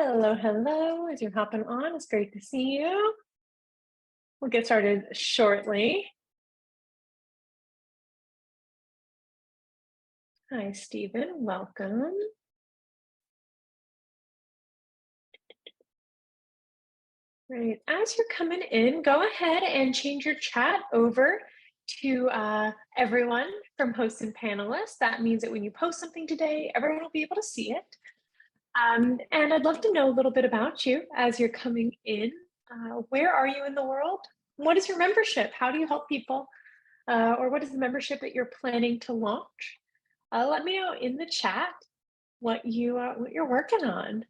Hello, hello. As you're hopping on, it's great to see you. We'll get started shortly. Hi, Stephen. Welcome. Right. As you're coming in, go ahead and change your chat over to everyone from hosts and panelists. That means that when you post something today, everyone will be able to see it. And I'd love to know a little bit about you as you're coming in. Where are you in the world? What is your membership? How do you help people? Or what is the membership that you're planning to launch? Let me know in the chat what you're working on.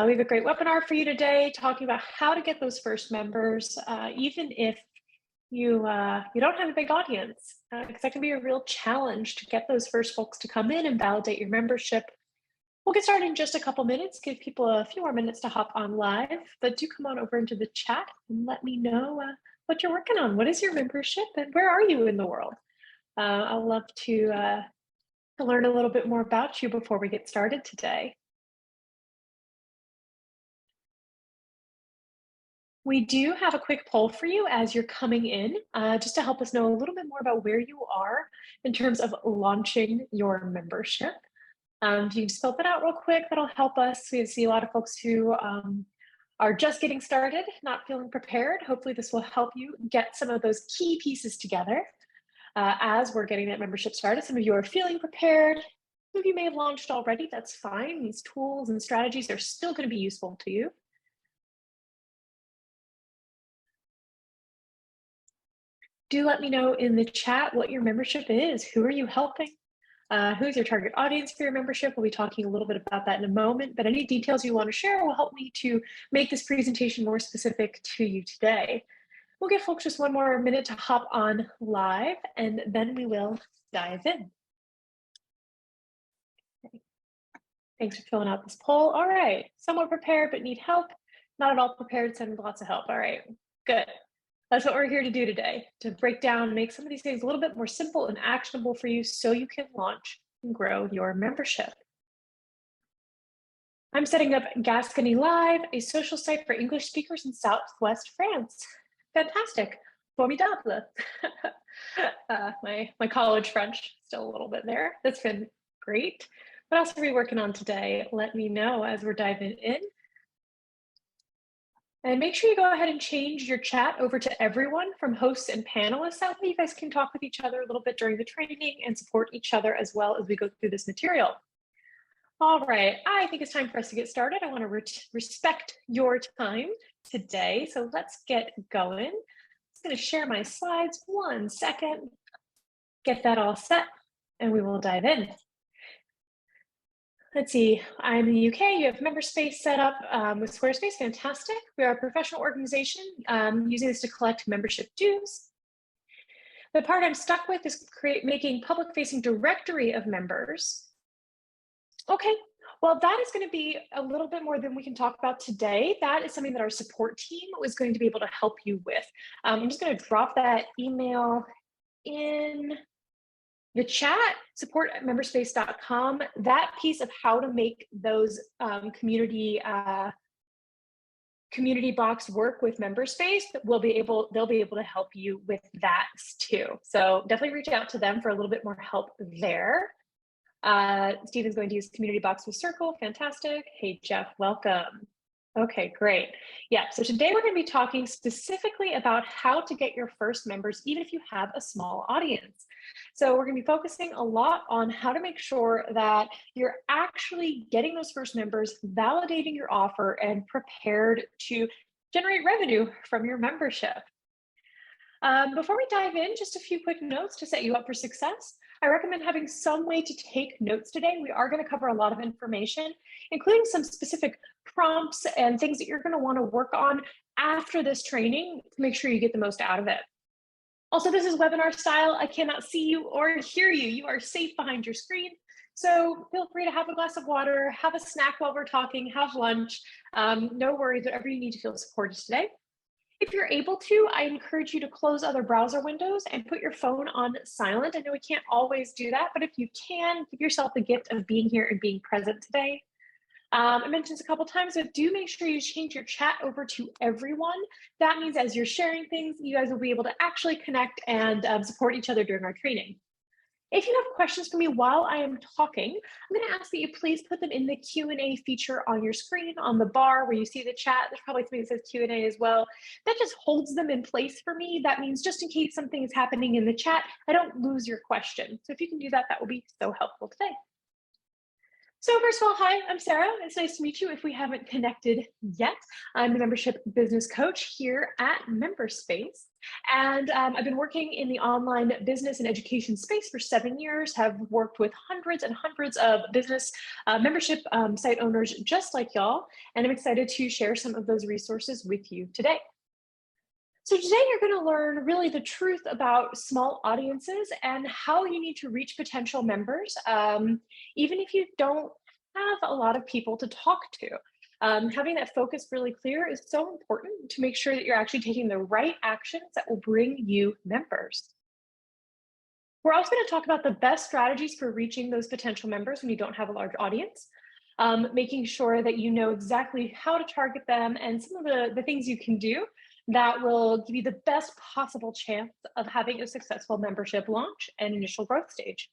We have a great webinar for you today, talking about how to get those first members, even if you don't have a big audience, because that can be a real challenge to get those first folks to come in and validate your membership. We'll get started in just a couple minutes, give people a few more minutes to hop on live, but do come on over into the chat and let me know what you're working on. What is your membership and where are you in the world? I'd love to learn a little bit more about you before we get started today. We do have a quick poll for you as you're coming in, just to help us know a little bit more about where you are in terms of launching your membership. If you just fill that out real quick, that'll help us. We see a lot of folks who are just getting started, not feeling prepared. Hopefully this will help you get some of those key pieces together as we're getting that membership started. Some of you are feeling prepared. Some of you may have launched already. That's fine. These tools and strategies are still going to be useful to you. Do let me know in the chat what your membership is. Who are you helping? Who's your target audience for your membership? We'll be talking a little bit about that in a moment, but any details you want to share will help me to make this presentation more specific to you today. We'll give folks just one more minute to hop on live, and then we will dive in. Okay. Thanks for filling out this poll. All right, somewhat prepared but need help. Not at all prepared, send lots of help. All right, good. That's what we're here to do today, to break down, make some of these things a little bit more simple and actionable for you so you can launch and grow your membership. I'm setting up Gascony Live, a social site for English speakers in Southwest France. Fantastic, formidable. My college French, still a little bit there. That's been great. What else are we working on today? Let me know as we're diving in. And make sure you go ahead and change your chat over to everyone from hosts and panelists. That way you guys can talk with each other a little bit during the training and support each other as well as we go through this material. All right, I think it's time for us to get started. I want to respect your time today. So let's get going. I'm just going to share my slides. 1 second, get that all set, and we will dive in. Let's see, I'm in the UK, you have MemberSpace set up with Squarespace, fantastic. We are a professional organization using this to collect membership dues. The part I'm stuck with is making public-facing directory of members. Okay, well, that is going to be a little bit more than we can talk about today. That is something that our support team is going to be able to help you with. I'm just going to drop that email in the chat, support@memberspace.com. That piece of how to make those community box work with MemberSpace, they'll be able to help you with that too. So definitely reach out to them for a little bit more help there. Stephen's going to use community box with Circle, fantastic. Hey Jeff, welcome. Okay, great. Yeah, so today we're going to be talking specifically about how to get your first members, even if you have a small audience. So we're going to be focusing a lot on how to make sure that you're actually getting those first members, validating your offer, and prepared to generate revenue from your membership. Before we dive in, just a few quick notes to set you up for success. I recommend having some way to take notes today. We are going to cover a lot of information, including some specific prompts and things that you're going to want to work on after this training to make sure you get the most out of it. Also, this is webinar style. I cannot see you or hear you. You are safe behind your screen. So feel free to have a glass of water, have a snack while we're talking, have lunch. No worries, whatever you need to feel supported today. If you're able to, I encourage you to close other browser windows and put your phone on silent. I know we can't always do that, but if you can, give yourself the gift of being here and being present today. I mentioned this a couple times, but do make sure you change your chat over to everyone. That means as you're sharing things, you guys will be able to actually connect and support each other during our training. If you have questions for me while I am talking, I'm going to ask that you please put them in the Q&A feature on your screen on the bar where you see the chat. There's probably something that says Q&A as well. That just holds them in place for me. That means just in case something is happening in the chat, I don't lose your question. So if you can do that, that will be so helpful today. So first of all, hi, I'm Sarah. It's nice to meet you if we haven't connected yet. I'm the membership business coach here at MemberSpace. And I've been working in the online business and education space for 7 years, have worked with hundreds and hundreds of business membership site owners just like y'all. And I'm excited to share some of those resources with you today. So today you're going to learn really the truth about small audiences and how you need to reach potential members, even if you don't have a lot of people to talk to. Having that focus really clear is so important to make sure that you're actually taking the right actions that will bring you members. We're also going to talk about the best strategies for reaching those potential members when you don't have a large audience. Making sure that you know exactly how to target them and some of the things you can do that will give you the best possible chance of having a successful membership launch and initial growth stage.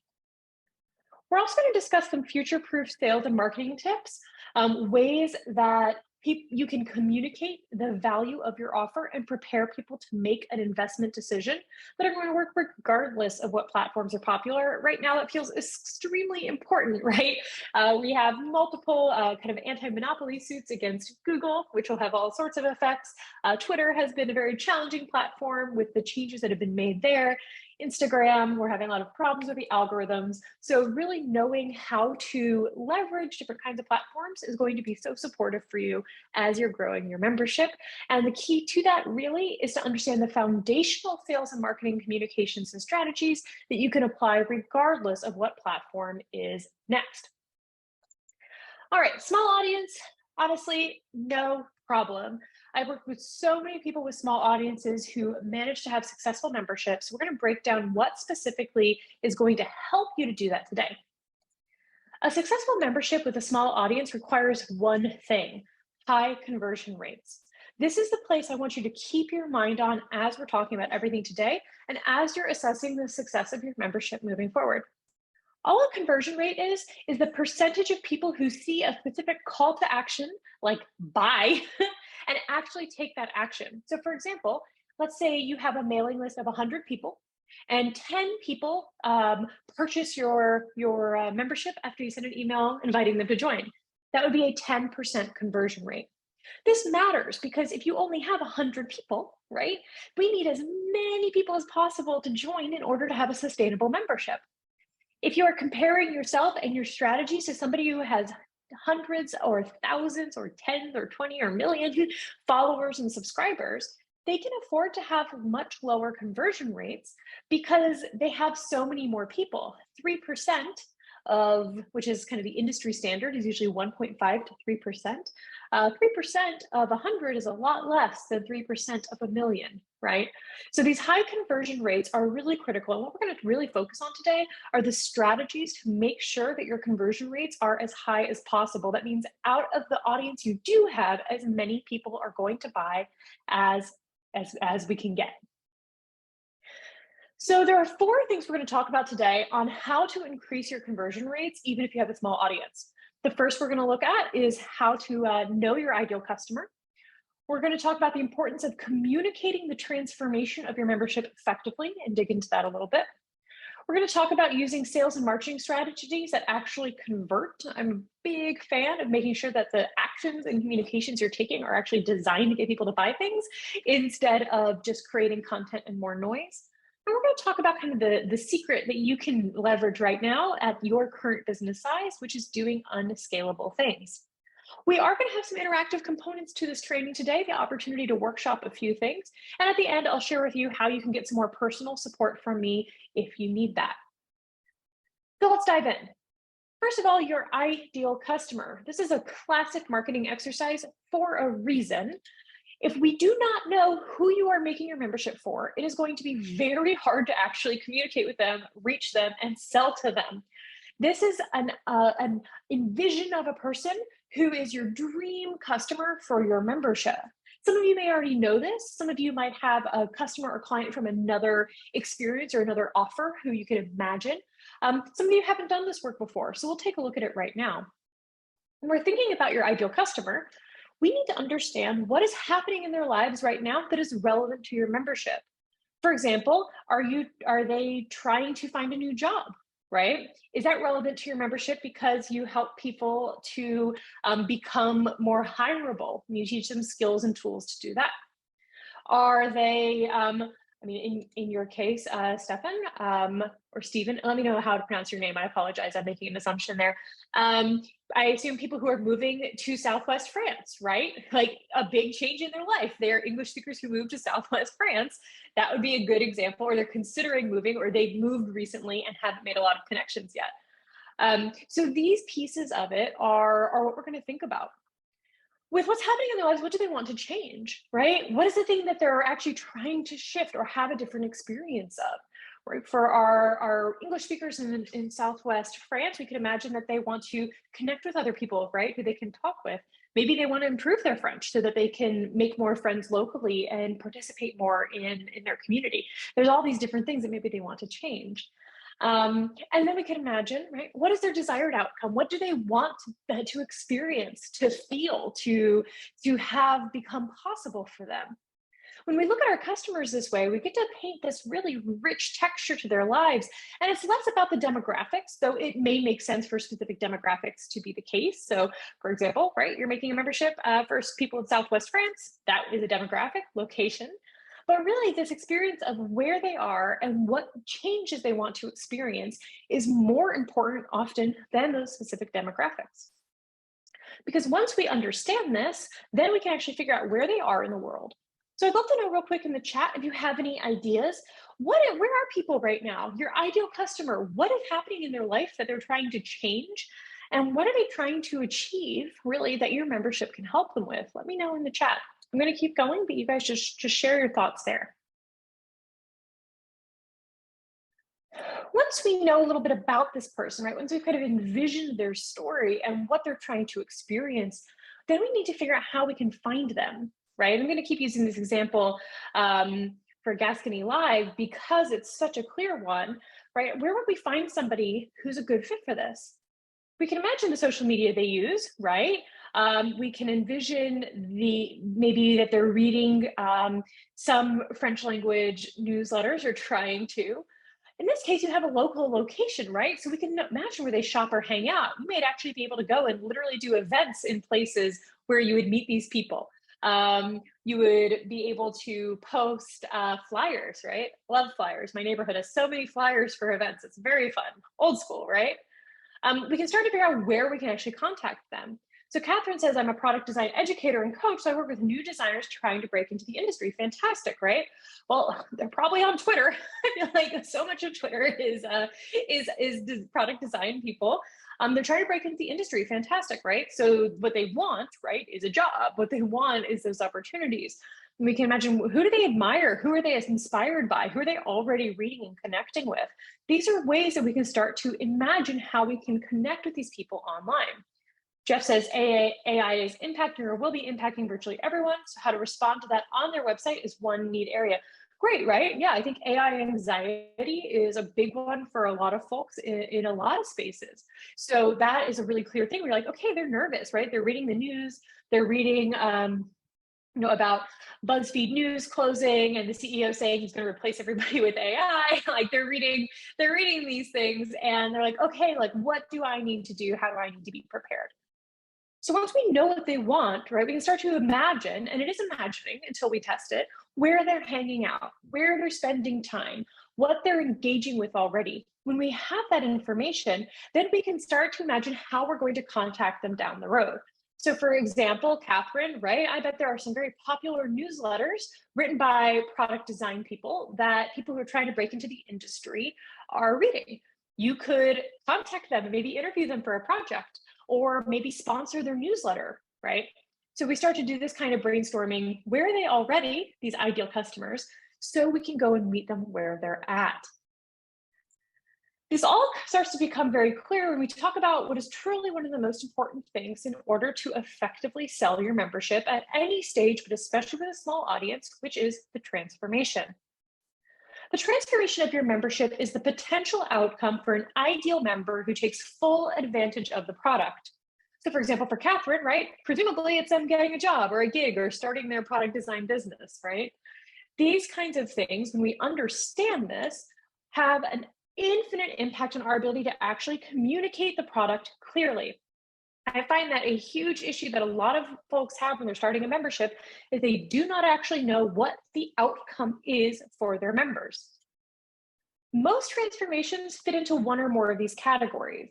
We're also going to discuss some future-proof sales and marketing tips, ways that you can communicate the value of your offer and prepare people to make an investment decision that are going to work regardless of what platforms are popular. Right now, that feels extremely important, right? We have multiple kind of anti-monopoly suits against Google, which will have all sorts of effects. Twitter has been a very challenging platform with the changes that have been made there. Instagram, we're having a lot of problems with the algorithms. So really knowing how to leverage different kinds of platforms is going to be so supportive for you as you're growing your membership. And the key to that really is to understand the foundational sales and marketing communications and strategies that you can apply regardless of what platform is next. All right, small audience, honestly, no problem. I've worked with so many people with small audiences who manage to have successful memberships. We're going to break down what specifically is going to help you to do that today. A successful membership with a small audience requires one thing: high conversion rates. This is the place I want you to keep your mind on as we're talking about everything today and as you're assessing the success of your membership moving forward. All a conversion rate is the percentage of people who see a specific call to action, like buy, and actually take that action. So for example, let's say you have a mailing list of 100 people and 10 people purchase your membership after you send an email inviting them to join. That would be a 10% conversion rate. This matters because if you only have 100 people, right, we need as many people as possible to join in order to have a sustainable membership. If you are comparing yourself and your strategies to somebody who has hundreds or thousands or tens or 20 or million followers and subscribers, they can afford to have much lower conversion rates because they have so many more people. 3% of, which is kind of the industry standard, is usually 1.5 to 3%. 3% of 100 is a lot less than 3% of a million, right? So these high conversion rates are really critical. And what we're going to really focus on today are the strategies to make sure that your conversion rates are as high as possible. That means out of the audience you do have, as many people are going to buy as we can get. So there are 4 things we're going to talk about today on how to increase your conversion rates, even if you have a small audience. The first we're going to look at is how to know your ideal customer. We're going to talk about the importance of communicating the transformation of your membership effectively and dig into that a little bit. We're going to talk about using sales and marketing strategies that actually convert. I'm a big fan of making sure that the actions and communications you're taking are actually designed to get people to buy things instead of just creating content and more noise. And we're going to talk about kind of the secret that you can leverage right now at your current business size, which is doing unscalable things. We are going to have some interactive components to this training today, the opportunity to workshop a few things. And at the end, I'll share with you how you can get some more personal support from me if you need that. So let's dive in. First of all, your ideal customer. This is a classic marketing exercise for a reason. If we do not know who you are making your membership for, it is going to be very hard to actually communicate with them, reach them, and sell to them. This is an envision of a person Who is your dream customer for your membership? Some of you may already know this. Some of you might have a customer or client from another experience or another offer who you can imagine. Some of you haven't done this work before, so we'll take a look at it right now. When we're thinking about your ideal customer, we need to understand what is happening in their lives right now that is relevant to your membership. For example, are they trying to find a new job, right? Is that relevant to your membership because you help people to become more hireable? You teach them skills and tools to do that. Are they, I mean, in your case, Stefan, or Stephen, let me know how to pronounce your name. I apologize, I'm making an assumption there. I assume people who are moving to Southwest France, right? Like a big change in their life. They're English speakers who moved to Southwest France. That would be a good example, or they're considering moving, or they've moved recently and haven't made a lot of connections yet. So these pieces of it are what we're going to think about. With what's happening in their lives, what do they want to change, right? What is the thing that they're actually trying to shift or have a different experience of, right? For our English speakers in Southwest France, we could imagine that they want to connect with other people, right, who they can talk with. Maybe they want to improve their French so that they can make more friends locally and participate more in their community. There's all these different things that maybe they want to change. And then we can imagine, right, what is their desired outcome? What do they want to experience, to feel, to have become possible for them? When we look at our customers this way, we get to paint this really rich texture to their lives. And it's less about the demographics, though it may make sense for specific demographics to be the case. So for example, right, you're making a membership for people in Southwest France. That is a demographic location. But really, this experience of where they are and what changes they want to experience is more important often than those specific demographics. Because once we understand this, then we can actually figure out where they are in the world. So I'd love to know real quick in the chat if you have any ideas. Where are people right now? Your ideal customer, what is happening in their life that they're trying to change? And what are they trying to achieve, really, that your membership can help them with? Let me know in the chat. I'm going to keep going, but you guys just share your thoughts there. Once we know a little bit about this person, right, once we've kind of envisioned their story and what they're trying to experience, then we need to figure out how we can find them, right? I'm going to keep using this example for Gascony Live because it's such a clear one, right? Where would we find somebody who's a good fit for this? We can imagine the social media they use, right? We can envision maybe that they're reading some French language newsletters or trying to. In this case, you have a local location, right? So we can imagine where they shop or hang out. You might actually be able to go and literally do events in places where you would meet these people. You would be able to post flyers, right? Love flyers. My neighborhood has so many flyers for events. It's very fun, old school, right? We can start to figure out where we can actually contact them. So Catherine says, I'm a product design educator and coach, so I work with new designers trying to break into the industry. Fantastic, right? Well, they're probably on Twitter. I feel like so much of Twitter is product design people. They're trying to break into the industry. Fantastic, right? So what they want, right, is a job. What they want is those opportunities. And we can imagine, who do they admire? Who are they inspired by? Who are they already reading and connecting with? These are ways that we can start to imagine how we can connect with these people online. Jeff says AI is impacting or will be impacting virtually everyone. So how to respond to that on their website is one neat area. Great, right? Yeah, I think AI anxiety is a big one for a lot of folks in a lot of spaces. So that is a really clear thing. We're like, okay, they're nervous, right? They're reading the news. They're reading about BuzzFeed News closing and the CEO saying he's going to replace everybody with AI. Like they're reading these things and they're like, okay, like what do I need to do? How do I need to be prepared? So once we know what they want, right, we can start to imagine, and it is imagining until we test it, where they're hanging out, where they're spending time, what they're engaging with already. When we have that information, then we can start to imagine how we're going to contact them down the road. So for example, Catherine, right, I bet there are some very popular newsletters written by product design people that people who are trying to break into the industry are reading. You could contact them and maybe interview them for a project, or maybe sponsor their newsletter, right? So we start to do this kind of brainstorming. Where are they already, these ideal customers, so we can go and meet them where they're at. This all starts to become very clear when we talk about what is truly one of the most important things in order to effectively sell your membership at any stage, but especially with a small audience, which is the transformation. The transformation of your membership is the potential outcome for an ideal member who takes full advantage of the product. So for example, for Catherine, right, presumably it's them getting a job or a gig or starting their product design business, right? These kinds of things, when we understand this, have an infinite impact on our ability to actually communicate the product clearly. I find that a huge issue that a lot of folks have when they're starting a membership is they do not actually know what the outcome is for their members. Most transformations fit into one or more of these categories.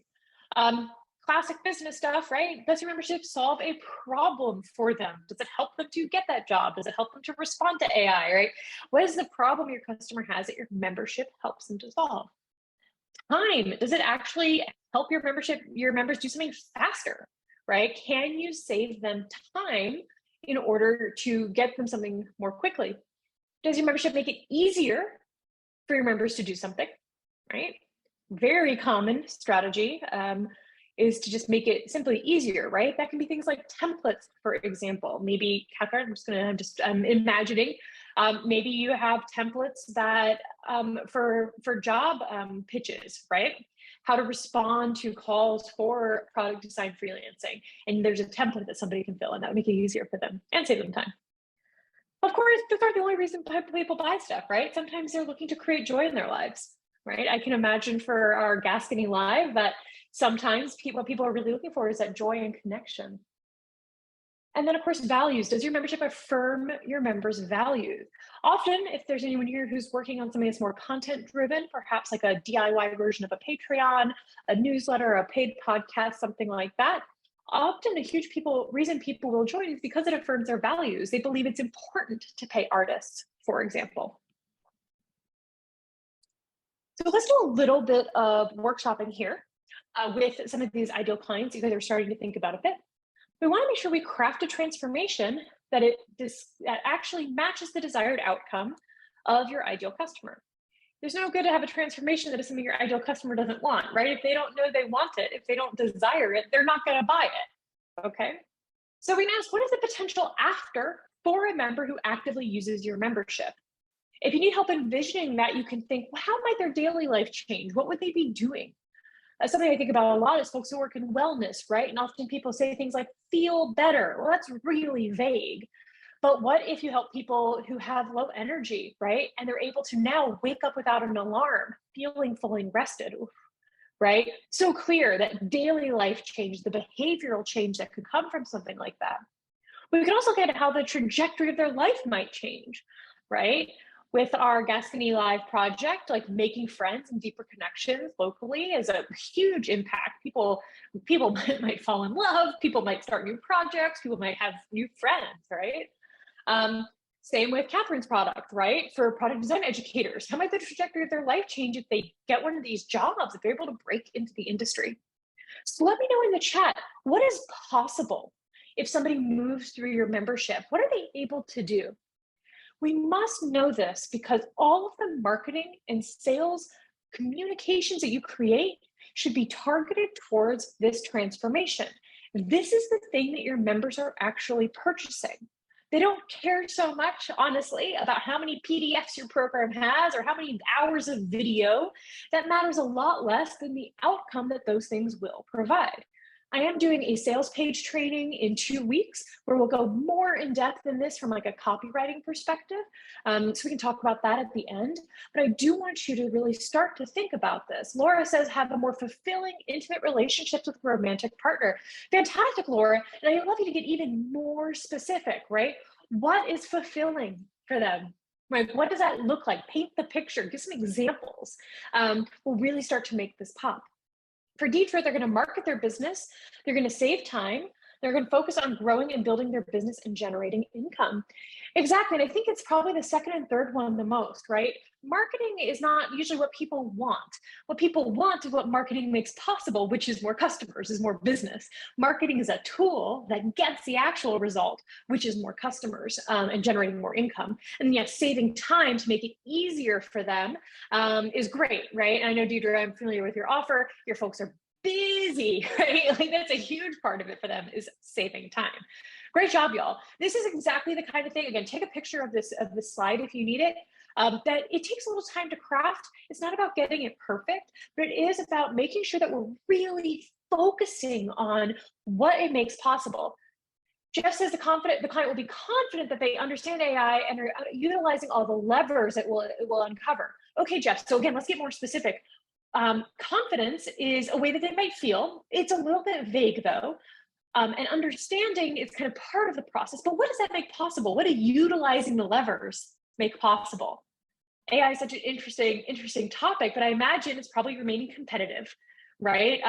Classic business stuff, right? Does your membership solve a problem for them? Does it help them to get that job? Does it help them to respond to AI, right? What is the problem your customer has that your membership helps them to solve? Time, does it actually help your members do something faster, right? Can you save them time in order to get them something more quickly? Does your membership make it easier for your members to do something, right? Very common strategy is to just make it simply easier, right? That can be things like templates, for example. Maybe, Catherine, I'm just imagining, maybe you have templates that for job pitches, right? How to respond to calls for product design freelancing. And there's a template that somebody can fill in that would make it easier for them and save them time. Of course, those aren't the only reason people buy stuff, right? Sometimes they're looking to create joy in their lives, right? I can imagine for our Gascony Live that sometimes what people are really looking for is that joy and connection. And then of course, values. Does your membership affirm your members' values? Often, if there's anyone here who's working on something that's more content driven, perhaps like a DIY version of a Patreon, a newsletter, a paid podcast, something like that, often a huge reason people will join is because it affirms their values. They believe it's important to pay artists, for example. So let's do a little bit of workshopping here with some of these ideal clients you guys are starting to think about a bit. We want to make sure we craft a transformation that actually matches the desired outcome of your ideal customer. There's no good to have a transformation that is something your ideal customer doesn't want, right? If they don't know they want it, if they don't desire it, they're not going to buy it, okay? So we can ask, what is the potential after for a member who actively uses your membership? If you need help envisioning that, you can think, well, how might their daily life change? What would they be doing? Something I think about a lot is folks who work in wellness, right? And often people say things like, feel better. Well, that's really vague. But what if you help people who have low energy, right? And they're able to now wake up without an alarm, feeling fully rested, right? So clear that daily life change, the behavioral change that could come from something like that. We can also look at how the trajectory of their life might change, right? With our Gascony Live project, like making friends and deeper connections locally is a huge impact. People might fall in love, people might start new projects, people might have new friends, right? Same with Catherine's product, right? For product design educators, how might the trajectory of their life change if they get one of these jobs, if they're able to break into the industry? So let me know in the chat, what is possible if somebody moves through your membership? What are they able to do? We must know this because all of the marketing and sales communications that you create should be targeted towards this transformation. This is the thing that your members are actually purchasing. They don't care so much, honestly, about how many PDFs your program has or how many hours of video. That matters a lot less than the outcome that those things will provide. I am doing a sales page training in 2 weeks where we'll go more in depth in this from like a copywriting perspective. So we can talk about that at the end. But I do want you to really start to think about this. Laura says, have a more fulfilling, intimate relationships with a romantic partner. Fantastic, Laura. And I'd love you to get even more specific, right? What is fulfilling for them? Like, what does that look like? Paint the picture, give some examples. We'll really start to make this pop. For Deidre, they're going to market their business. They're going to save time. They're going to focus on growing and building their business and generating income. Exactly. And I think it's probably the second and third one the most, right? Marketing is not usually what people want. What people want is what marketing makes possible, which is more customers, is more business. Marketing is a tool that gets the actual result, which is more customers and generating more income. And yes, saving time to make it easier for them is great, right? And I know, Deidre, I'm familiar with your offer. Your folks are busy, right? Like that's a huge part of it for them, is saving time. Great job, y'all. This is exactly the kind of thing, again, take a picture of this slide if you need it, that it takes a little time to craft. It's not about getting it perfect, but it is about making sure that we're really focusing on what it makes possible. Just as the client will be confident that they understand AI and are utilizing all the levers it will uncover. Okay, Jeff, so again, let's get more specific. Confidence is a way that they might feel. It's a little bit vague though. And understanding is kind of part of the process, but what does that make possible? What do utilizing the levers make possible? AI is such an interesting topic, but I imagine it's probably remaining competitive, right?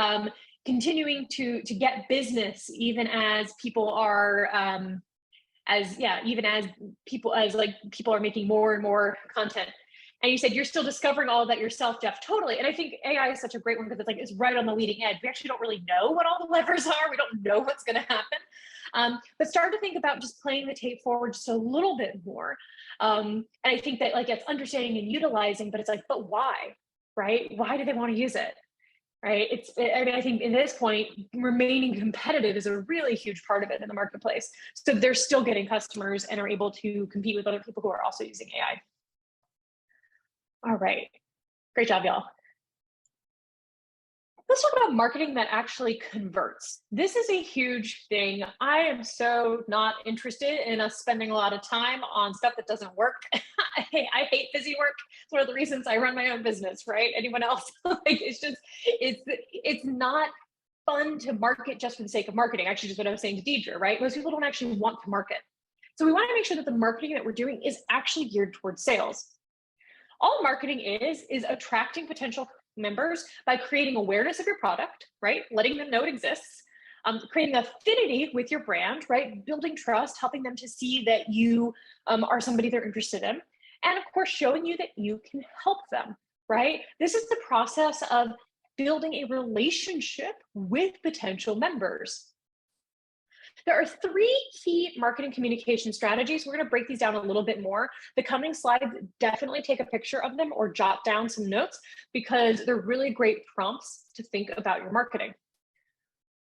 Continuing to get business even as people are, people are making more and more content. And you said you're still discovering all of that yourself, Jeff. Totally. And I think AI is such a great one because it's right on the leading edge. We actually don't really know what all the levers are. We don't know what's going to happen. But start to think about just playing the tape forward just a little bit more. And I think that it's understanding and utilizing, but it's but why, right? Why do they want to use it? Right? I think in this point, remaining competitive is a really huge part of it in the marketplace. So they're still getting customers and are able to compete with other people who are also using AI. All right. Great job, y'all. Let's talk about marketing that actually converts. This is a huge thing. I am so not interested in us spending a lot of time on stuff that doesn't work. I hate busy work. It's one of the reasons I run my own business, right? Anyone else? It's not fun to market just for the sake of marketing. Actually, just what I was saying to Deidre, right? Most people don't actually want to market. So we want to make sure that the marketing that we're doing is actually geared towards sales. All marketing is attracting potential members by creating awareness of your product, right? Letting them know it exists, creating affinity with your brand, right? Building trust, helping them to see that you are somebody they're interested in. And of course, showing you that you can help them, right? This is the process of building a relationship with potential members. There are 3 key marketing communication strategies. We're going to break these down a little bit more. The coming slides, definitely take a picture of them or jot down some notes because they're really great prompts to think about your marketing.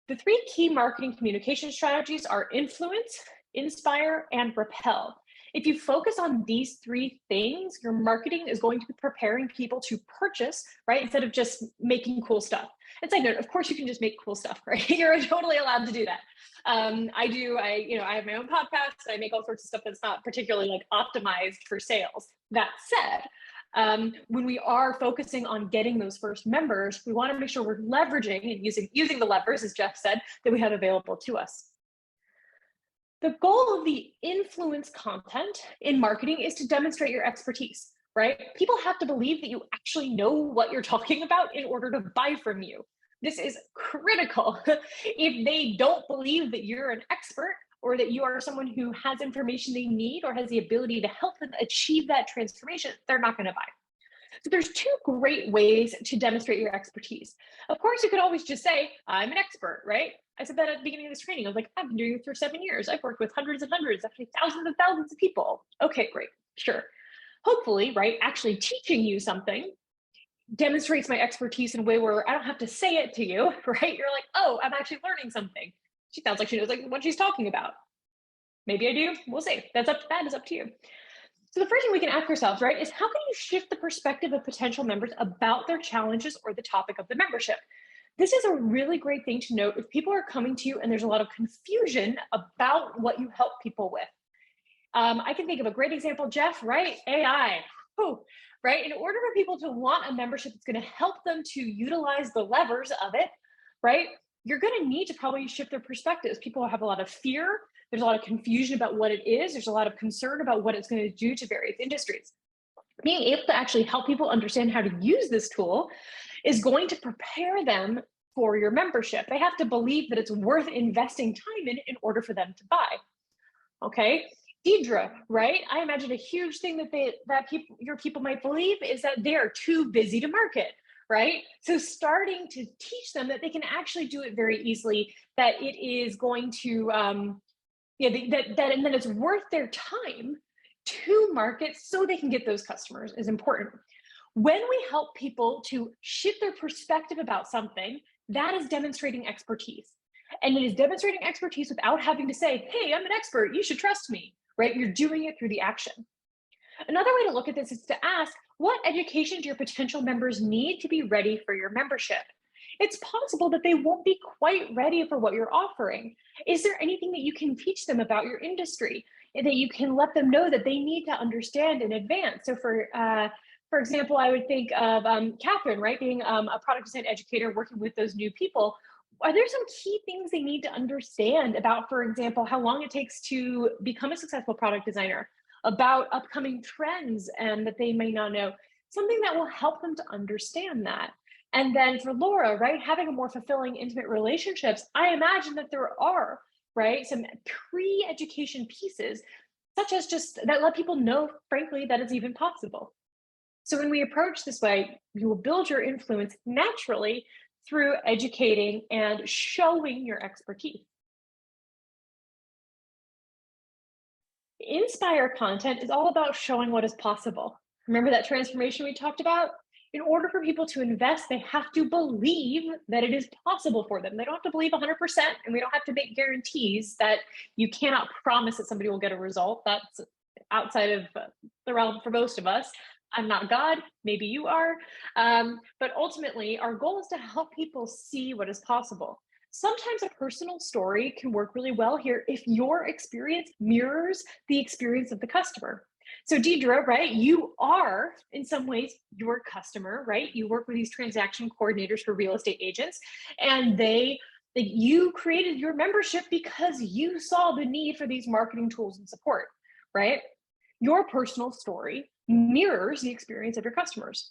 The 3 key marketing communication strategies are influence, inspire, and repel. If you focus on these 3 things, your marketing is going to be preparing people to purchase, right? Instead of just making cool stuff. And side note, of course you can just make cool stuff, right? You're totally allowed to do that. I have my own podcast. I make all sorts of stuff that's not particularly optimized for sales. That said, when we are focusing on getting those first members, we want to make sure we're leveraging and using the levers, as Jeff said, that we have available to us. The goal of the influence content in marketing is to demonstrate your expertise, right? People have to believe that you actually know what you're talking about in order to buy from you. This is critical. If they don't believe that you're an expert or that you are someone who has information they need or has the ability to help them achieve that transformation, they're not going to buy. So there's 2 great ways to demonstrate your expertise. Of course, you could always just say, I'm an expert, right? I said that at the beginning of this training. I was like, I've been doing it for 7 years. I've worked with hundreds and hundreds, actually thousands and thousands of people. Okay, great, sure. Hopefully, right, actually teaching you something demonstrates my expertise in a way where I don't have to say it to you, right? You're like, oh, I'm actually learning something. She sounds like she knows what she's talking about. Maybe I do, we'll see. That is up to you. So the first thing we can ask ourselves, right, is how can you shift the perspective of potential members about their challenges or the topic of the membership? This is a really great thing to note if people are coming to you and there's a lot of confusion about what you help people with. I can think of a great example, Jeff, right? AI, right? In order for people to want a membership that's going to help them to utilize the levers of it, right? You're going to need to probably shift their perspectives. People have a lot of fear. There's a lot of confusion about what it is. There's a lot of concern about what it's going to do to various industries. Being able to actually help people understand how to use this tool is going to prepare them for your membership. They have to believe that it's worth investing time in order for them to buy. Okay, Deidre, right? I imagine a huge thing that your people might believe is that they are too busy to market, right? So starting to teach them that they can actually do it very easily, that it is going to, and then it's worth their time to market so they can get those customers is important. When we help people to shift their perspective about something, that is demonstrating expertise. And it is demonstrating expertise without having to say, hey, I'm an expert, you should trust me, right? You're doing it through the action. Another way to look at this is to ask, what education do your potential members need to be ready for your membership? It's possible that they won't be quite ready for what you're offering. Is there anything that you can teach them about your industry that you can let them know that they need to understand in advance? So for example, I would think of Catherine, right, being a product design educator working with those new people. Are there some key things they need to understand about, for example, how long it takes to become a successful product designer, about upcoming trends and that they may not know? Something that will help them to understand that. And then for Laura, right, having a more fulfilling, intimate relationships, I imagine that there are, right, some pre-education pieces, such as just that let people know, frankly, that it's even possible. So when we approach this way, you will build your influence naturally through educating and showing your expertise. Inspire content is all about showing what is possible. Remember that transformation we talked about? In order for people to invest, they have to believe that it is possible for them. They don't have to believe 100%, and we don't have to make guarantees that you cannot promise that somebody will get a result. That's outside of the realm for most of us. I'm not God, maybe you are. But ultimately, our goal is to help people see what is possible. Sometimes a personal story can work really well here if your experience mirrors the experience of the customer. So Deidre, right, you are in some ways your customer, right? You work with these transaction coordinators for real estate agents, and you created your membership because you saw the need for these marketing tools and support, right? Your personal story mirrors the experience of your customers.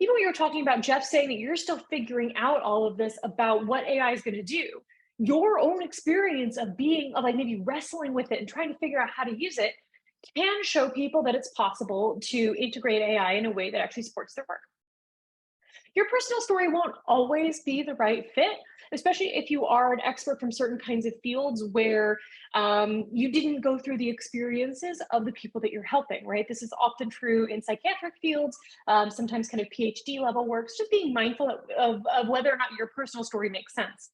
Even when you were talking about Jeff saying that you're still figuring out all of this about what AI is going to do, your own experience of like maybe wrestling with it and trying to figure out how to use it can show people that it's possible to integrate AI in a way that actually supports their work. Your personal story won't always be the right fit, especially if you are an expert from certain kinds of fields where you didn't go through the experiences of the people that you're helping, right? This is often true in psychiatric fields, sometimes kind of PhD level works, just being mindful of whether or not your personal story makes sense.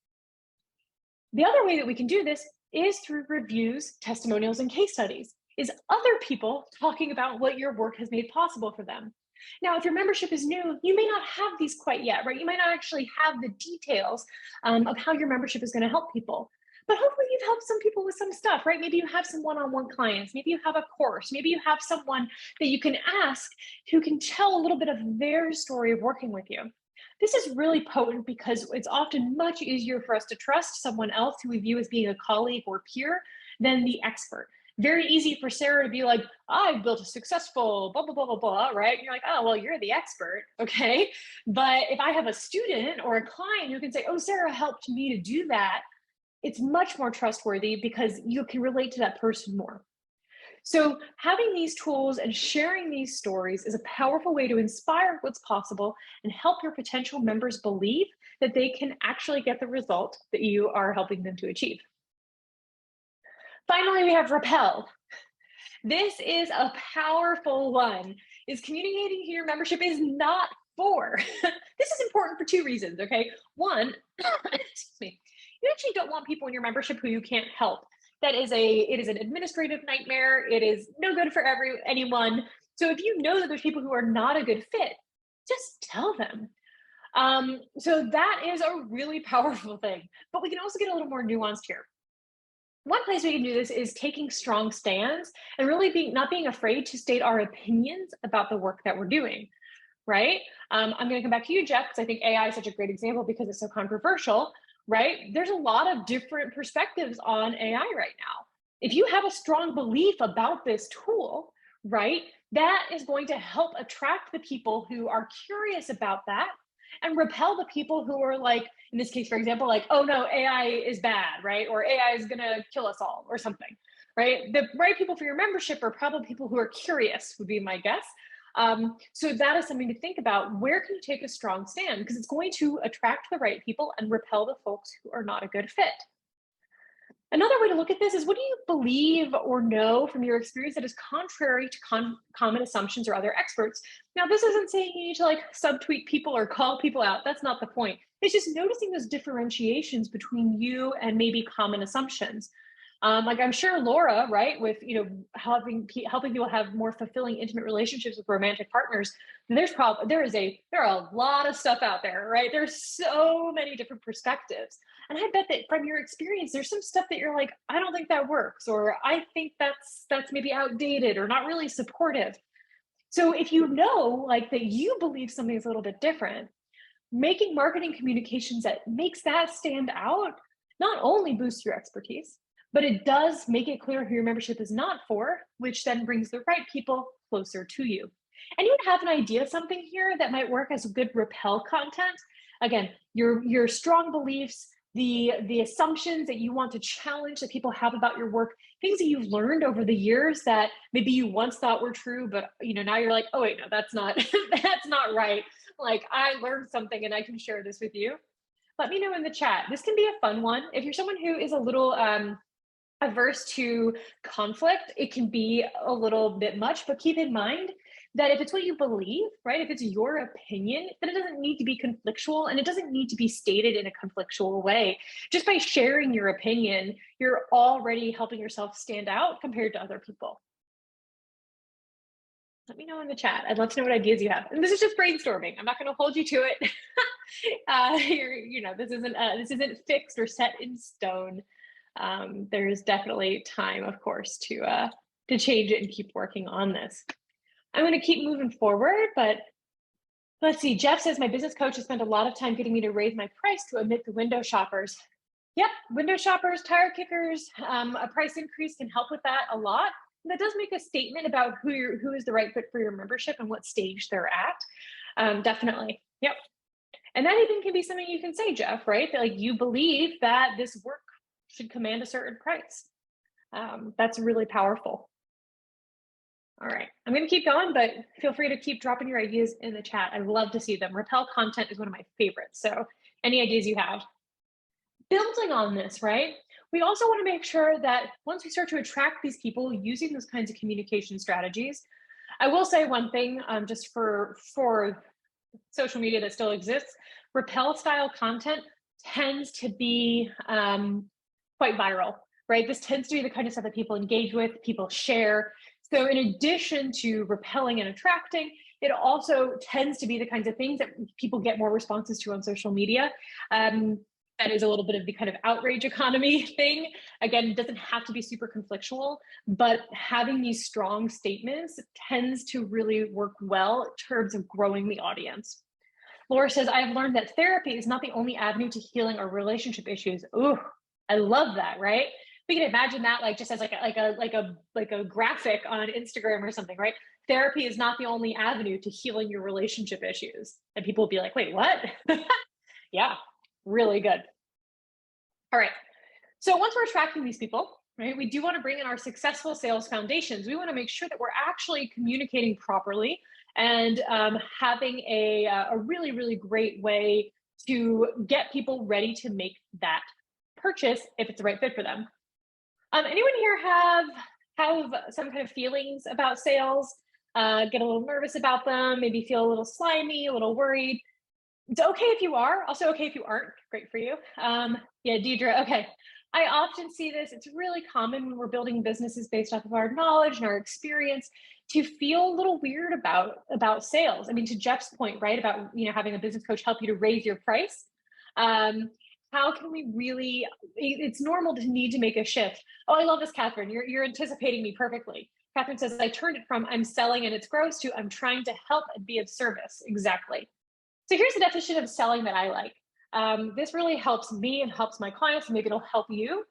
The other way that we can do this is through reviews, testimonials, and case studies, is other people talking about what your work has made possible for them. Now, if your membership is new, you may not have these quite yet, right? You might not actually have the details of how your membership is going to help people. But hopefully you've helped some people with some stuff, right? Maybe you have some one-on-one clients. Maybe you have a course. Maybe you have someone that you can ask who can tell a little bit of their story of working with you. This is really potent because it's often much easier for us to trust someone else who we view as being a colleague or peer than the expert. Very easy for Sarah to be like, I've built a successful blah, blah, blah, blah, blah, right? And you're like, oh, well, you're the expert, okay? But if I have a student or a client who can say, oh, Sarah helped me to do that, it's much more trustworthy because you can relate to that person more. So having these tools and sharing these stories is a powerful way to inspire what's possible and help your potential members believe that they can actually get the result that you are helping them to achieve. Finally, we have Repel. This is a powerful one. Is communicating who your membership is not for. This is important for two reasons, okay? One, excuse me, you actually don't want people in your membership who you can't help. It is an administrative nightmare. It is no good for anyone. So if you know that there's people who are not a good fit, just tell them. So that is a really powerful thing, but we can also get a little more nuanced here. One place we can do this is taking strong stands and really not being afraid to state our opinions about the work that we're doing, right? I'm going to come back to you, Jeff, because I think AI is such a great example because it's so controversial, right? There's a lot of different perspectives on AI right now. If you have a strong belief about this tool, right, that is going to help attract the people who are curious about that and repel the people who are like, in this case, for example, like, oh no, AI is bad, right? Or AI is gonna kill us all or something, right? The right people for your membership are probably people who are curious, would be my guess. So that is something to think about. Where can you take a strong stand? Because it's going to attract the right people and repel the folks who are not a good fit. Another way to look at this is, what do you believe or know from your experience that is contrary to common assumptions or other experts? Now, this isn't saying you need to like subtweet people or call people out. That's not the point. It's just noticing those differentiations between you and maybe common assumptions. Like I'm sure Laura, right, with helping people have more fulfilling, intimate relationships with romantic partners. There are a lot of stuff out there, right? There's so many different perspectives, and I bet that from your experience, there's some stuff that you're like, I don't think that works, or I think that's maybe outdated or not really supportive. So if you know like that you believe something is a little bit different, making marketing communications that makes that stand out not only boosts your expertise, but it does make it clear who your membership is not for, which then brings the right people closer to you. Anyone have an idea of something here that might work as good repel content? Again, your strong beliefs, the assumptions that you want to challenge that people have about your work, things that you've learned over the years that maybe you once thought were true, but now you're like, oh wait, no, that's not that's not right. Like, I learned something and I can share this with you. Let me know in the chat. This can be a fun one. If you're someone who is a little averse to conflict, it can be a little bit much, but keep in mind that if it's what you believe, right, if it's your opinion, then it doesn't need to be conflictual, and it doesn't need to be stated in a conflictual way. Just by sharing your opinion, you're already helping yourself stand out compared to other people. Let me know in the chat. I'd love to know what ideas you have. And this is just brainstorming. I'm not going to hold you to it. This isn't fixed or set in stone. There's definitely time, of course, to change it and keep working on this. I'm going to keep moving forward, but let's see. Jeff says, my business coach has spent a lot of time getting me to raise my price to omit the window shoppers. Yep, window shoppers, tire kickers, a price increase can help with that a lot. And that does make a statement about who is the right fit for your membership and what stage they're at. Definitely. Yep. And that even can be something you can say, Jeff, right? That, like, you believe that this work should command a certain price. That's really powerful. All right, I'm going to keep going, but feel free to keep dropping your ideas in the chat. I love to see them. Repel content is one of my favorites. So any ideas you have. Building on this, right? We also want to make sure that once we start to attract these people using those kinds of communication strategies, I will say one thing, just for social media that still exists, Repel style content tends to be quite viral, right? This tends to be the kind of stuff that people engage with, people share. So in addition to repelling and attracting, it also tends to be the kinds of things that people get more responses to on social media. That is a little bit of the kind of outrage economy thing. Again, it doesn't have to be super conflictual, but having these strong statements tends to really work well in terms of growing the audience. Laura says, I have learned that therapy is not the only avenue to healing our relationship issues. Ooh, I love that, right? We can imagine that like just as like a graphic on Instagram or something, right? Therapy is not the only avenue to healing your relationship issues. And people will be like, wait, what? Yeah, really good. All right. So once we're attracting these people, right, we do want to bring in our successful sales foundations. We want to make sure that we're actually communicating properly and having a really, really great way to get people ready to make that purchase if it's the right fit for them. Anyone here have some kind of feelings about sales? Get a little nervous about them, maybe feel a little slimy, a little worried? It's okay if you are, also okay if you aren't. Great for you. Yeah, Deidre, okay. I often see this. It's really common when we're building businesses based off of our knowledge and our experience to feel a little weird about sales. I mean, to Jeff's point, right, about having a business coach help you to raise your price. How can we really, it's normal to need to make a shift. Oh, I love this, Catherine. You're anticipating me perfectly. Catherine says, I turned it from I'm selling and it's gross to I'm trying to help and be of service. Exactly. So here's the definition of selling that I like. This really helps me and helps my clients, and maybe it'll help you.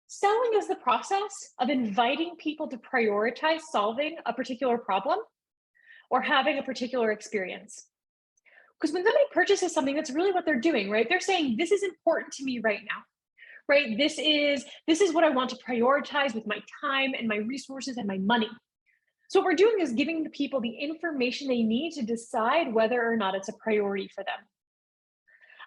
Selling is the process of inviting people to prioritize solving a particular problem or having a particular experience. Because when somebody purchases something, that's really what they're doing, right? They're saying, this is important to me right now, right? This is what I want to prioritize with my time and my resources and my money. So what we're doing is giving the people the information they need to decide whether or not it's a priority for them.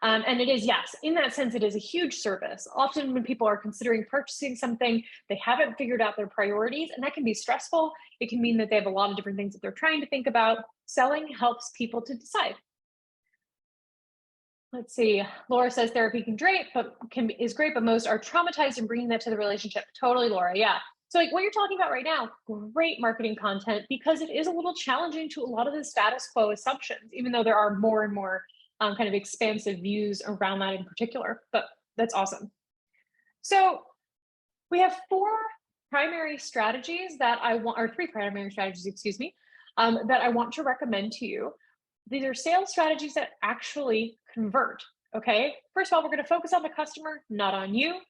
And it is, yes, in that sense, it is a huge service. Often when people are considering purchasing something, they haven't figured out their priorities, and that can be stressful. It can mean that they have a lot of different things that they're trying to think about. Selling helps people to decide. Let's see. Laura says therapy is great, but most are traumatized in bringing that to the relationship. Totally, Laura. Yeah. So like what you're talking about right now, great marketing content, because it is a little challenging to a lot of the status quo assumptions, even though there are more and more kind of expansive views around that in particular, but that's awesome. So we have four primary strategies that I want, or three primary strategies, excuse me, that I want to recommend to you. These are sales strategies that actually convert, okay? First of all, we're gonna focus on the customer, not on you.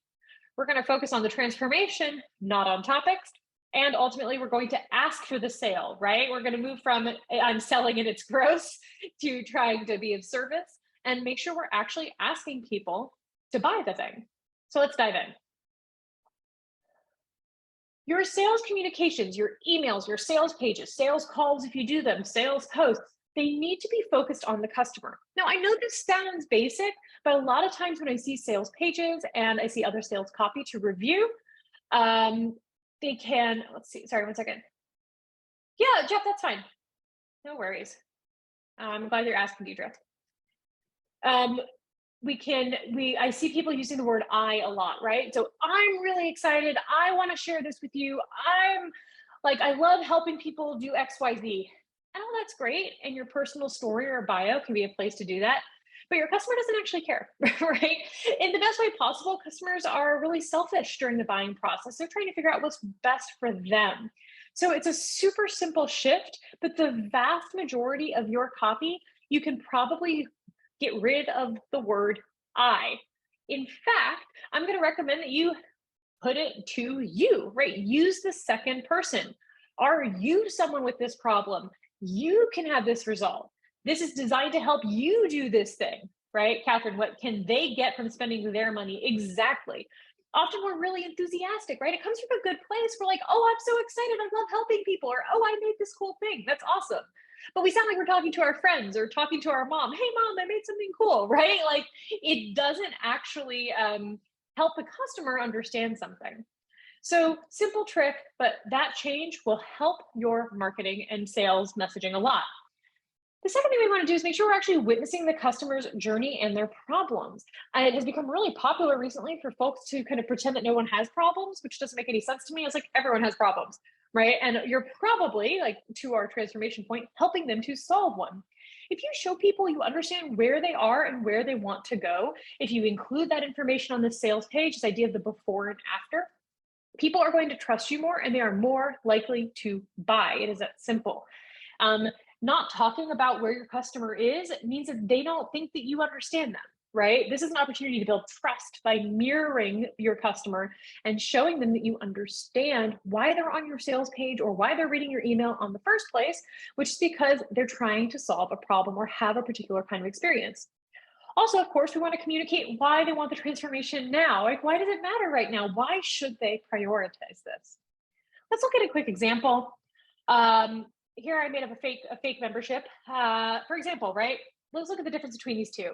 We're gonna focus on the transformation, not on topics. And ultimately, we're going to ask for the sale, right? We're going to move from I'm selling and it's gross to trying to be of service and make sure we're actually asking people to buy the thing. So let's dive in. Your sales communications, your emails, your sales pages, sales calls, if you do them, sales posts, they need to be focused on the customer. Now, I know this sounds basic, but a lot of times when I see sales pages and I see other sales copy to review, they can, let's see, sorry, 1 second. Yeah, Jeff, that's fine. No worries. I'm glad you're asking, Deidre. I see people using the word I a lot, right? So I'm really excited. I want to share this with you. I love helping people do X, Y, Z. Oh, that's great. And your personal story or bio can be a place to do that. But your customer doesn't actually care, right? In the best way possible, customers are really selfish during the buying process. They're trying to figure out what's best for them. So it's a super simple shift, but the vast majority of your copy, you can probably get rid of the word I. In fact, I'm going to recommend that you put it to you, right? Use the second person. Are you someone with this problem? You can have this resolved. This is designed to help you do this thing, right? Catherine, what can they get from spending their money? Exactly. Often we're really enthusiastic, right? It comes from a good place. We're like, oh, I'm so excited. I love helping people. Or, oh, I made this cool thing. That's awesome. But we sound like we're talking to our friends or talking to our mom. Hey, mom, I made something cool, right? Like it doesn't actually help the customer understand something. So simple trick, but that change will help your marketing and sales messaging a lot. The second thing we want to do is make sure we're actually witnessing the customer's journey and their problems. It has become really popular recently for folks to kind of pretend that no one has problems, which doesn't make any sense to me. It's like everyone has problems, right? And you're probably, like to our transformation point, helping them to solve one. If you show people you understand where they are and where they want to go, if you include that information on the sales page, this idea of the before and after, people are going to trust you more and they are more likely to buy. It is that simple. Not talking about where your customer is means that they don't think that you understand them, right? This is an opportunity to build trust by mirroring your customer and showing them that you understand why they're on your sales page or why they're reading your email on the first place, which is because they're trying to solve a problem or have a particular kind of experience. Also, of course, we want to communicate why they want the transformation now. Like, why does it matter right now? Why should they prioritize this? Let's look at a quick example. Here I made up a fake membership. For example, right? Let's look at the difference between these two.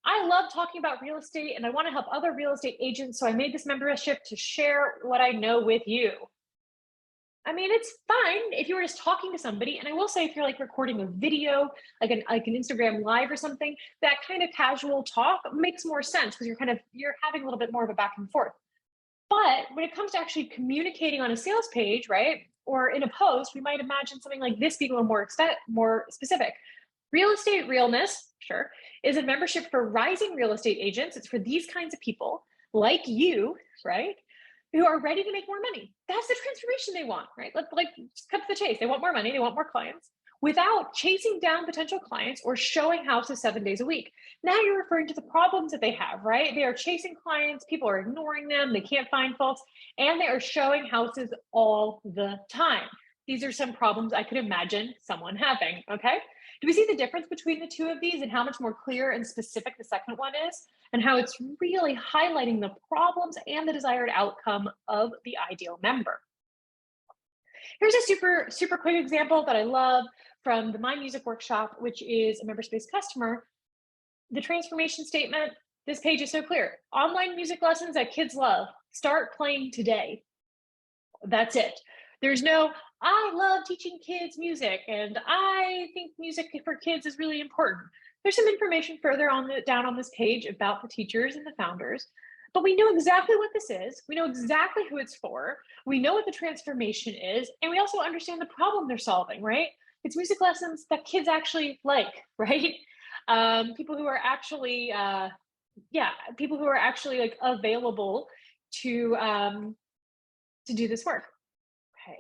I love talking about real estate and I want to help other real estate agents. So I made this membership to share what I know with you. I mean, it's fine if you were just talking to somebody. And I will say, if you're like recording a video, like an Instagram live or something, that kind of casual talk makes more sense because you're having a little bit more of a back and forth. But when it comes to actually communicating on a sales page, right, or in a post, we might imagine something like this being a little more specific. Real estate realness, sure, is a membership for rising real estate agents. It's for these kinds of people like you, right, who are ready to make more money. That's the transformation they want, right? Like just cut to the chase. They want more money. They want more clients without chasing down potential clients or showing houses 7 days a week. Now you're referring to the problems that they have, right? They are chasing clients, people are ignoring them, they can't find folks, and they are showing houses all the time. These are some problems I could imagine someone having, okay? Do we see the difference between the two of these and how much more clear and specific the second one is, and how it's really highlighting the problems and the desired outcome of the ideal member? Here's a super quick example that I love from the My Music workshop, which is a MemberSpace customer. The transformation statement, this page is so clear. Online music lessons that kids love. Start playing today. That's it. There's no, I love teaching kids music and I think music for kids is really important. There's some information further on down on this page about the teachers and the founders, but we know exactly what this is. We know exactly who it's for. We know what the transformation is, and we also understand the problem they're solving, right? It's music lessons that kids actually like, right? People who are actually, people who are actually like available to do this work. Okay.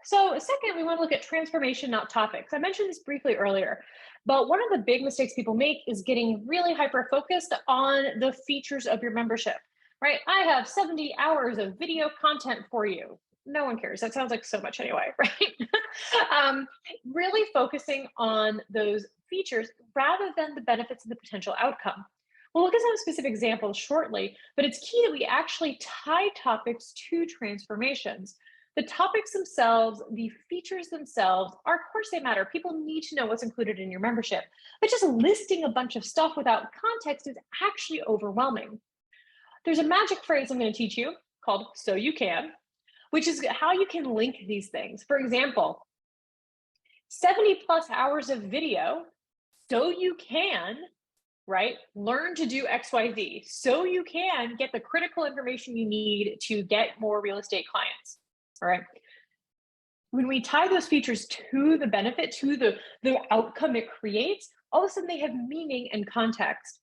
So second, we want to look at transformation, not topics. I mentioned this briefly earlier, but one of the big mistakes people make is getting really hyper-focused on the features of your membership, right? I have 70 hours of video content for you. No one cares. That sounds like so much anyway, right? Really focusing on those features rather than the benefits and the potential outcome. We'll look at some specific examples shortly, but it's key that we actually tie topics to transformations. The topics themselves, the features themselves, are, of course they matter. People need to know what's included in your membership, but just listing a bunch of stuff without context is actually overwhelming. There's a magic phrase I'm going to teach you called "so you can," which is how you can link these things. For example, 70 plus hours of video, so you can, right, learn to do XYZ, so you can get the critical information you need to get more real estate clients. All right. When we tie those features to the benefit, to the outcome it creates, all of a sudden they have meaning and context.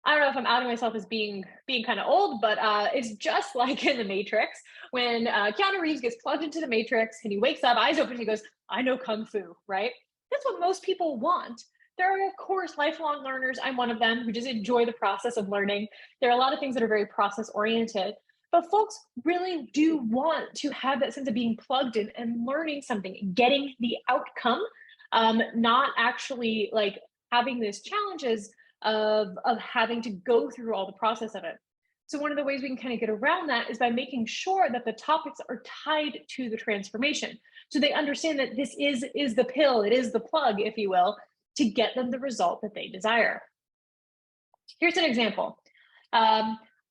I don't know if I'm outing myself as being kind of old, but it's just like in The Matrix when Keanu Reeves gets plugged into the Matrix and he wakes up, eyes open, and he goes, I know Kung Fu, right? That's what most people want. There are, of course, lifelong learners. I'm one of them who just enjoy the process of learning. There are a lot of things that are very process oriented. But folks really do want to have that sense of being plugged in and learning something, getting the outcome, not actually like having these challenges of having to go through all the process of it. So one of the ways we can kind of get around that is by making sure that the topics are tied to the transformation. So they understand that this is the pill, it is the plug, if you will, to get them the result that they desire. Here's an example.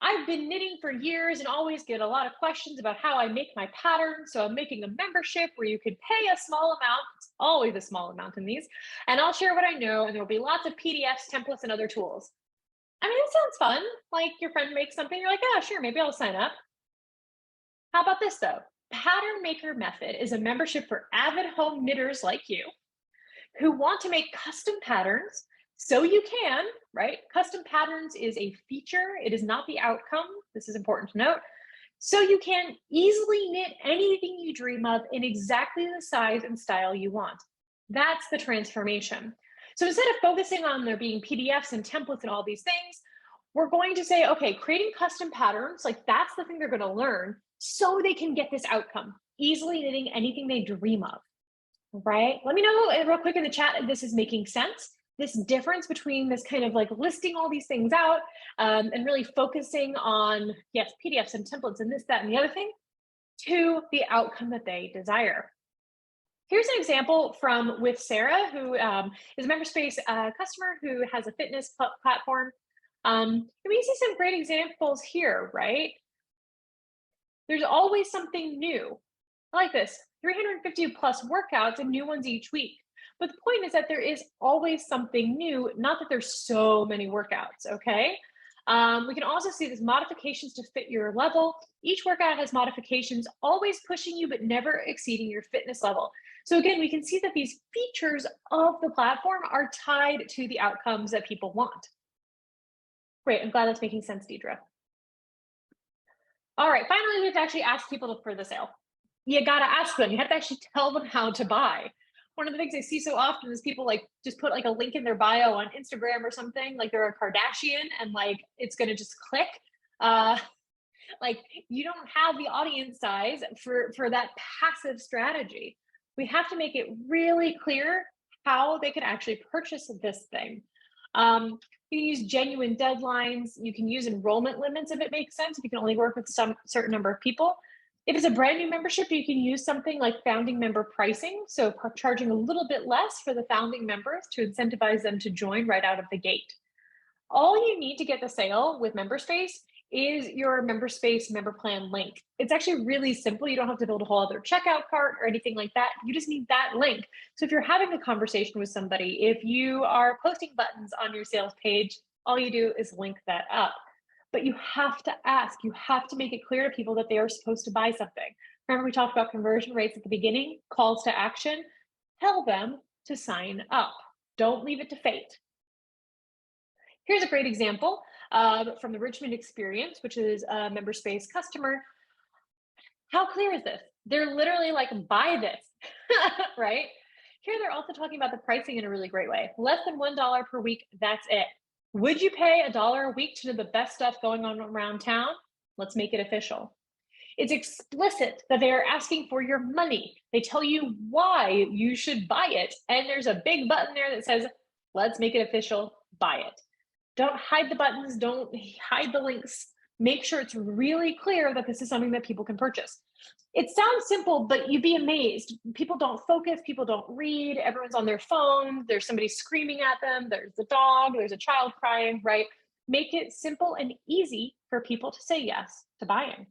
I've been knitting for years and always get a lot of questions about how I make my patterns. So I'm making a membership where you could pay a small amount, it's always a small amount in these, and I'll share what I know, and there'll be lots of PDFs, templates, and other tools. I mean, it sounds fun. Like your friend makes something, you're like, yeah, sure, maybe I'll sign up. How about this though? Pattern Maker Method is a membership for avid home knitters like you who want to make custom patterns. So you can, right? Custom patterns is a feature. It is not the outcome. This is important to note. So you can easily knit anything you dream of in exactly the size and style you want. That's the transformation. So instead of focusing on there being PDFs and templates and all these things, we're going to say, okay, creating custom patterns, like that's the thing they're going to learn so they can get this outcome, easily knitting anything they dream of, right? Let me know real quick in the chat if this is making sense. This difference between this kind of like listing all these things out and really focusing on, yes, PDFs and templates and this, that, and the other thing to the outcome that they desire. Here's an example from with Sarah, who is a MemberSpace customer who has a fitness platform. And we see some great examples here, right? There's always something new. I like this, 350 plus workouts and new ones each week. But the point is that there is always something new, not that there's so many workouts, okay? We can also see these modifications to fit your level. Each workout has modifications, always pushing you, but never exceeding your fitness level. So again, we can see that these features of the platform are tied to the outcomes that people want. Great, I'm glad that's making sense, Deidre. All right, finally, we have to actually ask people for the sale. You gotta ask them, you have to actually tell them how to buy. One of the things I see so often is people like just put like a link in their bio on Instagram or something, like they're a Kardashian and like it's gonna just click. Like you don't have the audience size for that passive strategy. We have to make it really clear how they can actually purchase this thing. You can use genuine deadlines. You can use enrollment limits if it makes sense, if you can only work with some certain number of people. If it's a brand new membership, you can use something like founding member pricing. So charging a little bit less for the founding members to incentivize them to join right out of the gate. All you need to get the sale with MemberSpace is your MemberSpace member plan link. It's actually really simple. You don't have to build a whole other checkout cart or anything like that. You just need that link. So if you're having a conversation with somebody, if you are posting buttons on your sales page, all you do is link that up. But you have to ask, you have to make it clear to people that they are supposed to buy something. Remember, we talked about conversion rates at the beginning, calls to action. Tell them to sign up. Don't leave it to fate. Here's a great example from the Richmond experience, which is a MemberSpace customer. How clear is this? They're literally like, buy this, right? Here they're also talking about the pricing in a really great way. Less than $1 per week, that's it. Would you pay $1 a week to know the best stuff going on around town? Let's make it official. It's explicit that they are asking for your money. They tell you why you should buy it. And there's a big button there that says, let's make it official, buy it. Don't hide the buttons, don't hide the links. Make sure it's really clear that this is something that people can purchase. It sounds simple, but you'd be amazed. People don't focus, people don't read, everyone's on their phone, there's somebody screaming at them, there's a dog, there's a child crying, right? Make it simple and easy for people to say yes to buying.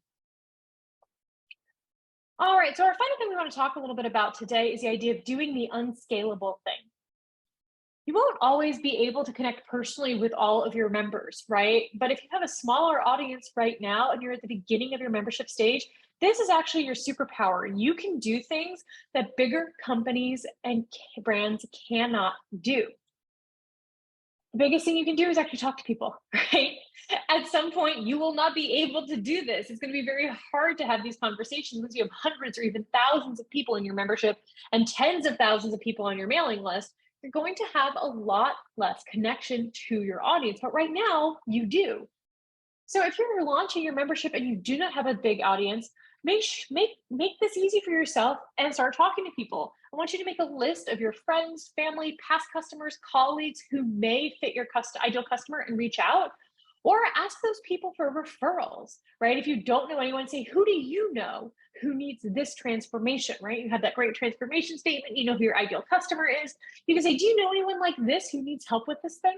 All right, so our final thing we want to talk a little bit about today is the idea of doing the unscalable thing. You won't always be able to connect personally with all of your members, right? But if you have a smaller audience right now and you're at the beginning of your membership stage, this is actually your superpower. You can do things that bigger companies and brands cannot do. The biggest thing you can do is actually talk to people, right? At some point, you will not be able to do this. It's going to be very hard to have these conversations once you have hundreds or even thousands of people in your membership and tens of thousands of people on your mailing list. You're going to have a lot less connection to your audience, but right now you do. So if you're launching your membership and you do not have a big audience, make this easy for yourself and start talking to people. I want you to make a list of your friends, family, past customers, colleagues who may fit your ideal customer and reach out, or ask those people for referrals, right? If you don't know anyone, say, who do you know who needs this transformation, right? You have that great transformation statement, you know who your ideal customer is. You can say, do you know anyone like this who needs help with this thing?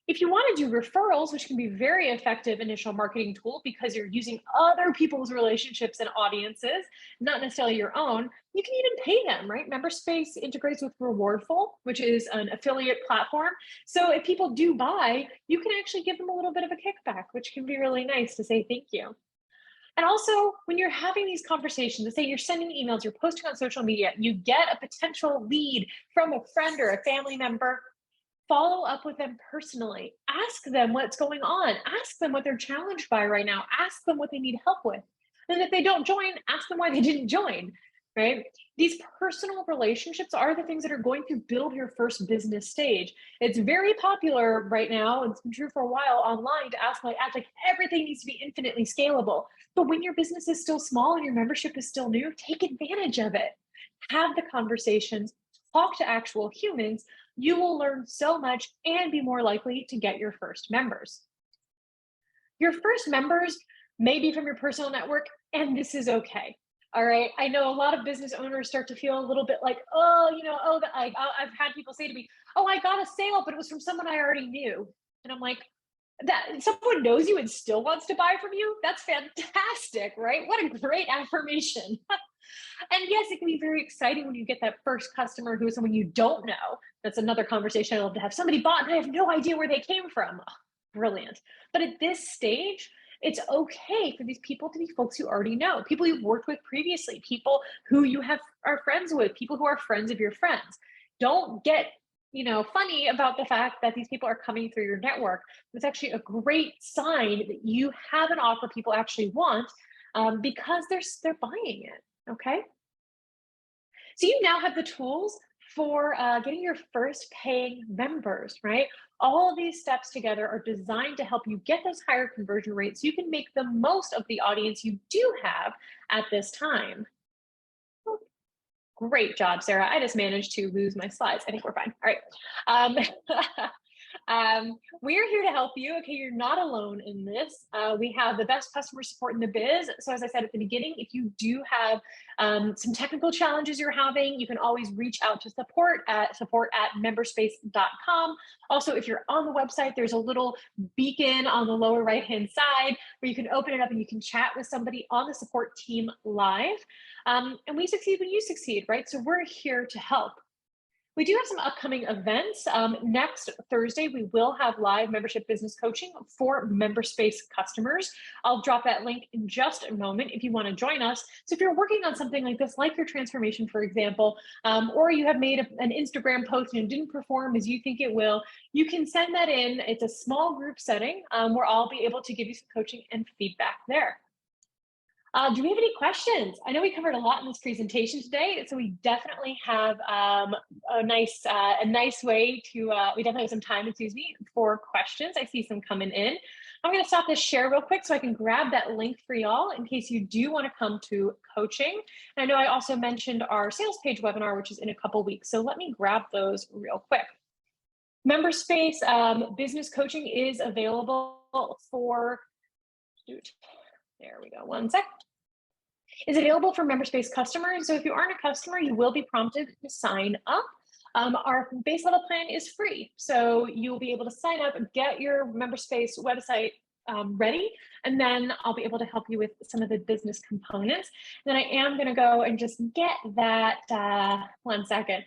If you want to do referrals, which can be a very effective initial marketing tool because you're using other people's relationships and audiences, not necessarily your own, you can even pay them, right? MemberSpace integrates with Rewardful, which is an affiliate platform. So if people do buy, you can actually give them a little bit of a kickback, which can be really nice to say thank you. And also, when you're having these conversations, let's say you're sending emails, you're posting on social media, you get a potential lead from a friend or a family member, follow up with them personally. Ask them what's going on. Ask them what they're challenged by right now. Ask them what they need help with. And if they don't join, ask them why they didn't join, right? These personal relationships are the things that are going to build your first business stage. It's very popular right now, and it's been true for a while online, to act like everything needs to be infinitely scalable. But when your business is still small and your membership is still new, take advantage of it. Have the conversations, talk to actual humans. You will learn so much and be more likely to get your first members. Your first members may be from your personal network, and this is okay. All right. I know a lot of business owners start to feel a little bit like, I've had people say to me, oh, I got a sale, but it was from someone I already knew. And I'm like, that someone knows you and still wants to buy from you? That's fantastic, right? What a great affirmation. And yes, it can be very exciting when you get that first customer who is someone you don't know. That's another conversation I love to have. Somebody bought and I have no idea where they came from. Oh, brilliant. But at this stage, it's okay for these people to be folks you already know, people you've worked with previously, people who you are friends with, people who are friends of your friends. Don't get funny about the fact that these people are coming through your network. It's actually a great sign that you have an offer people actually want because they're buying it. Okay. So you now have the tools for getting your first paying members, right? All of these steps together are designed to help you get those higher conversion rates so you can make the most of the audience you do have at this time. Great job, Sarah. I just managed to lose my slides. I think we're fine. All right. We are here to help you. Okay, you're not alone in this. We have the best customer support in the biz. So as I said at the beginning, if you do have some technical challenges you're having, you can always reach out to support@memberspace.com. Also, if you're on the website, there's a little beacon on the lower right-hand side where you can open it up and you can chat with somebody on the support team live. And we succeed when you succeed, right? So we're here to help. We do have some upcoming events. Next Thursday, we will have live membership business coaching for MemberSpace customers. I'll drop that link in just a moment if you want to join us. So if you're working on something like this, like your transformation, for example, or you have made an Instagram post and it didn't perform as you think it will, you can send that in. It's a small group setting where I'll be able to give you some coaching and feedback there. Do we have any questions? I know we covered a lot in this presentation today, so we definitely have a nice way to, we definitely have some time, for questions. I see some coming in. I'm going to stop this share real quick so I can grab that link for y'all in case you do want to come to coaching. And I know I also mentioned our sales page webinar, which is in a couple weeks. So let me grab those real quick. MemberSpace business coaching is available for, there we go, one sec. Is available for MemberSpace customers. So if you aren't a customer, you will be prompted to sign up. Our base level plan is free. So you'll be able to sign up and get your MemberSpace website ready. And then I'll be able to help you with some of the business components. And then I am going to go and just get that, one second.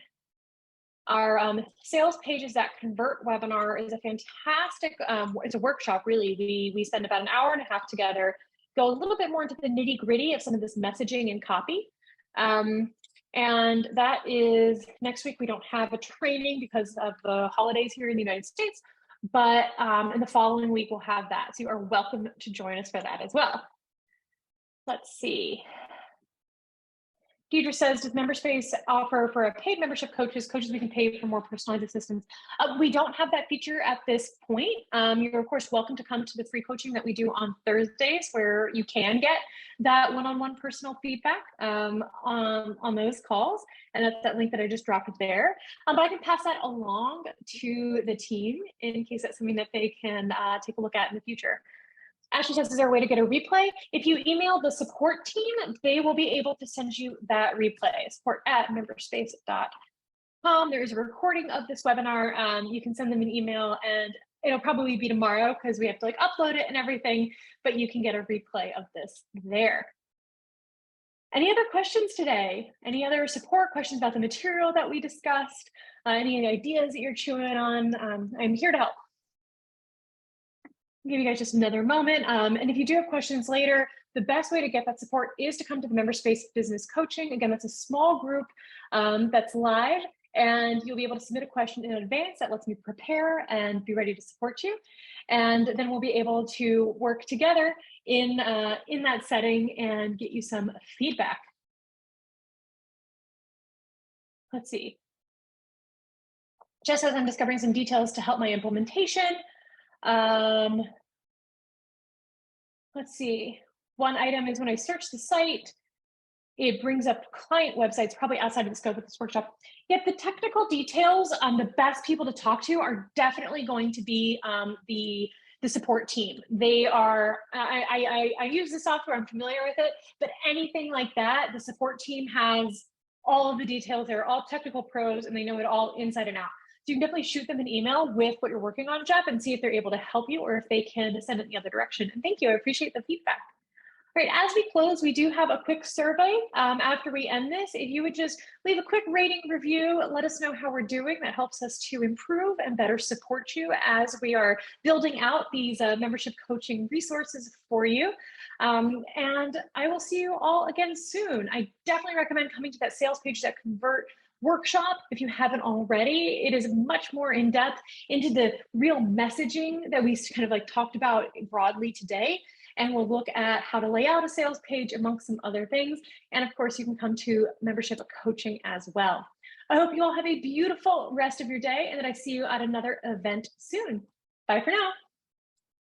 Our sales pages that convert webinar is a fantastic, it's a workshop really. We spend about an hour and a half together, go a little bit more into the nitty gritty of some of this messaging and copy. And that is next week. We don't have a training because of the holidays here in the United States, but in the following week we'll have that. So you are welcome to join us for that as well. Let's see. Deidre says, does MemberSpace offer for a paid membership coaches we can pay for more personalized assistance? We don't have that feature at this point. You're of course welcome to come to the free coaching that we do on Thursdays where you can get that one-on-one personal feedback on those calls. And that's that link that I just dropped there. But I can pass that along to the team in case that's something that they can take a look at in the future. Ashley says, is there a way to get a replay? If you email the support team, they will be able to send you that replay, support@memberspace.com. There is a recording of this webinar. You can send them an email and it'll probably be tomorrow because we have to like upload it and everything, but you can get a replay of this there. Any other questions today? Any other support questions about the material that we discussed? Any ideas that you're chewing on? I'm here to help. Give you guys just another moment. And if you do have questions later, the best way to get that support is to come to the MemberSpace Business Coaching. Again, that's a small group that's live, and you'll be able to submit a question in advance that lets me prepare and be ready to support you. And then we'll be able to work together in that setting and get you some feedback. Let's see. Jess says, I'm discovering some details to help my implementation. Let's see. One item is when I search the site, it brings up client websites, probably outside of the scope of this workshop. Yet the technical details, the best people to talk to are definitely going to be the support team. They are, I use the software, I'm familiar with it, but anything like that, the support team has all of the details. They're all technical pros and they know it all inside and out. So you can definitely shoot them an email with what you're working on, Jeff, and see if they're able to help you or if they can send it in the other direction. And thank you, I appreciate the feedback. All right, as we close, we do have a quick survey after we end this. If you would just leave a quick rating review, let us know how we're doing. That helps us to improve and better support you as we are building out these membership coaching resources for you. And I will see you all again soon. I definitely recommend coming to that sales page that convert workshop if you haven't already. It is much more in depth into the real messaging that we kind of like talked about broadly today. And we'll look at how to lay out a sales page amongst some other things. And of course, you can come to membership coaching as well. I hope you all have a beautiful rest of your day and that I see you at another event soon. Bye for now.